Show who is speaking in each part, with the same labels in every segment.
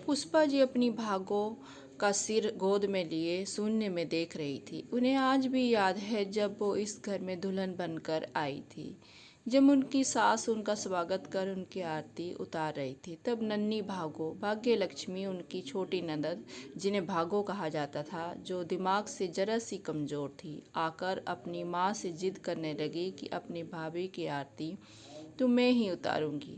Speaker 1: पुष्पा जी अपनी भागों का सिर गोद में लिए शून्य में देख रही थी। उन्हें आज भी याद है जब वो इस घर में दुल्हन बनकर आई थी। जब उनकी सास उनका स्वागत कर उनकी आरती उतार रही थी, तब नन्ही भागो भाग्य लक्ष्मी, उनकी छोटी ननद जिन्हें भागो कहा जाता था, जो दिमाग से जरा सी कमज़ोर थी, आकर अपनी माँ से जिद करने लगी कि अपनी भाभी की आरती तो मैं ही उतारूंगी।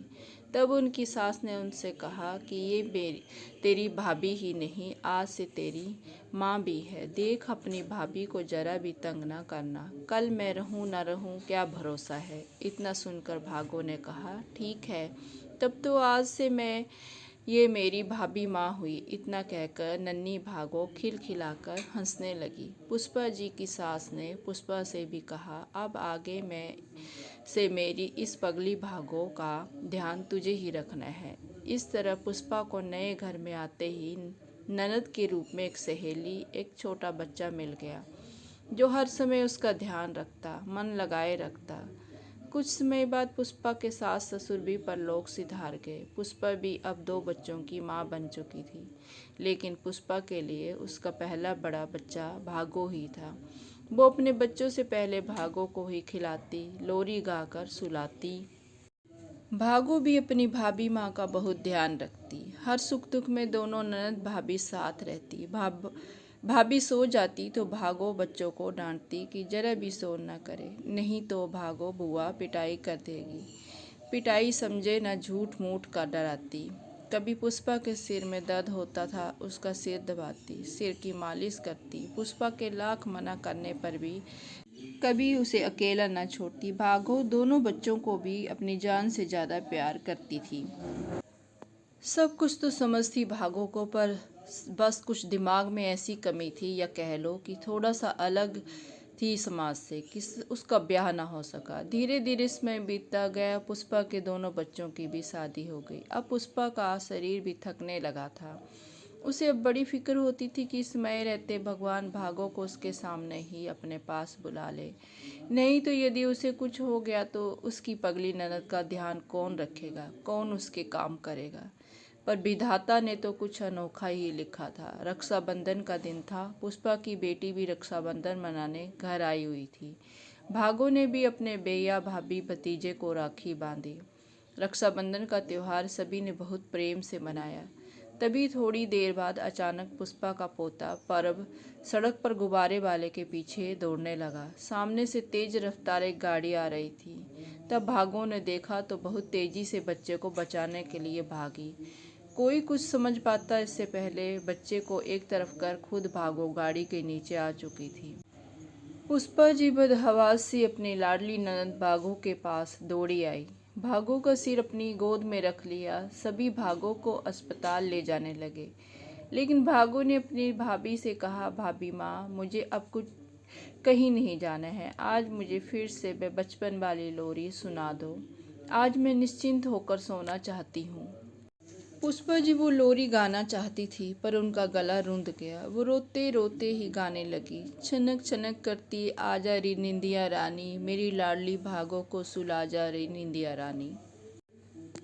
Speaker 1: तब उनकी सास ने उनसे कहा कि ये मेरी तेरी भाभी ही नहीं, आज से तेरी माँ भी है। देख अपनी भाभी को जरा भी तंग ना करना, कल मैं रहूँ ना रहूँ क्या भरोसा है। इतना सुनकर भागो ने कहा, ठीक है, तब तो आज से मैं ये मेरी भाभी माँ हुई। इतना कहकर नन्ही भागो खिलखिलाकर हंसने लगी। पुष्पा जी की सास ने पुष्पा से भी कहा, अब आगे मैं से मेरी इस पगली भागो का ध्यान तुझे ही रखना है। इस तरह पुष्पा को नए घर में आते ही ननद के रूप में एक सहेली, एक छोटा बच्चा मिल गया, जो हर समय उसका ध्यान रखता, मन लगाए रखता। कुछ समय बाद पुष्पा के सास ससुर भी परलोक सिधार गए। पुष्पा भी अब 2 बच्चों की माँ बन चुकी थी, लेकिन पुष्पा के लिए उसका पहला बड़ा बच्चा भागो ही था। वो अपने बच्चों से पहले भागो को ही खिलाती, लोरी गाकर सुलाती। भागो भी अपनी भाभी माँ का बहुत ध्यान रखती। हर सुख दुख में दोनों ननद भाभी साथ रहती। भाभी सो जाती तो भागो बच्चों को डांटती कि जरा भी शोर न करे, नहीं तो भागो बुआ पिटाई कर देगी। पिटाई समझे न झूठ मूठ का डराती। कभी पुष्पा के सिर में दर्द होता था, उसका सिर दबाती, सिर की मालिश करती। पुष्पा के लाख मना करने पर भी कभी उसे अकेला न छोड़ती। भागो दोनों बच्चों को भी अपनी जान से ज़्यादा प्यार करती थी। सब कुछ तो समझती भागो को, पर बस कुछ दिमाग में ऐसी कमी थी, या कह लो कि थोड़ा सा अलग थी समाज से, कि उसका ब्याह ना हो सका। धीरे धीरे समय बीतता गया। पुष्पा के दोनों बच्चों की भी शादी हो गई। अब पुष्पा का शरीर भी थकने लगा था। उसे अब बड़ी फिक्र होती थी कि समय रहते भगवान भागो को उसके सामने ही अपने पास बुला ले, नहीं तो यदि उसे कुछ हो गया तो उसकी पगली ननद का ध्यान कौन रखेगा, कौन उसके काम करेगा। पर विधाता ने तो कुछ अनोखा ही लिखा था। रक्षाबंधन का दिन था। पुष्पा की बेटी भी रक्षाबंधन मनाने घर आई हुई थी। भागो ने भी अपने भैया भाभी भतीजे को राखी बांधी। रक्षाबंधन का त्यौहार सभी ने बहुत प्रेम से मनाया। तभी थोड़ी देर बाद अचानक पुष्पा का पोता परब सड़क पर गुब्बारे वाले के पीछे दौड़ने लगा। सामने से तेज रफ्तार एक गाड़ी आ रही थी। तब भागो ने देखा तो बहुत तेजी से बच्चे को बचाने के लिए भागी। कोई कुछ समझ पाता इससे पहले बच्चे को एक तरफ कर खुद भागो गाड़ी के नीचे आ चुकी थी। पुष्पा जी बदहवास सी अपनी लाडली ननद भागो के पास दौड़ी आई। भागो का सिर अपनी गोद में रख लिया। सभी भागो को अस्पताल ले जाने लगे, लेकिन भागो ने अपनी भाभी से कहा, भाभी माँ, मुझे अब कुछ कहीं नहीं जाना है। आज मुझे फिर से बचपन वाली लोरी सुना दो। आज मैं निश्चिंत होकर सोना चाहती हूँ। पुष्पा जी वो लोरी गाना चाहती थी, पर उनका गला रुंध गया। वो रोते रोते ही गाने लगी, छनक छनक करती आजा रे निंदिया रानी, मेरी लाडली भागो को सुला जा रे निंदिया रानी।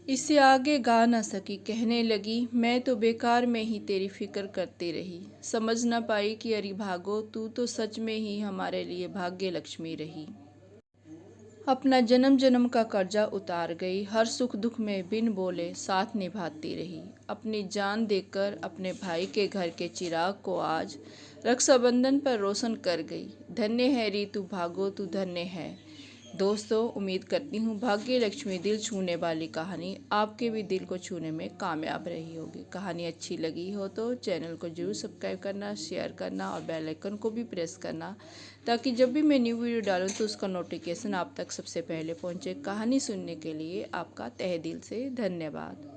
Speaker 1: इससे आगे गा न सकी। कहने लगी, मैं तो बेकार में ही तेरी फिक्र करती रही, समझ न पाई कि अरे भागो तू तो सच में ही हमारे लिए भाग्य लक्ष्मी रही। अपना जन्म जन्म का कर्जा उतार गई। हर सुख दुख में बिन बोले साथ निभाती रही। अपनी जान देकर अपने भाई के घर के चिराग को आज रक्षाबंधन पर रोशन कर गई। धन्य है री तू भागो, तू धन्य है। दोस्तों, उम्मीद करती हूँ भाग्य लक्ष्मी दिल छूने वाली कहानी आपके भी दिल को छूने में कामयाब रही होगी। कहानी अच्छी लगी हो तो चैनल को जरूर सब्सक्राइब करना, शेयर करना और बेल आइकन को भी प्रेस करना, ताकि जब भी मैं न्यू वीडियो डालूँ तो उसका नोटिफिकेशन आप तक सबसे पहले पहुँचे। कहानी सुनने के लिए आपका तहे दिल से धन्यवाद।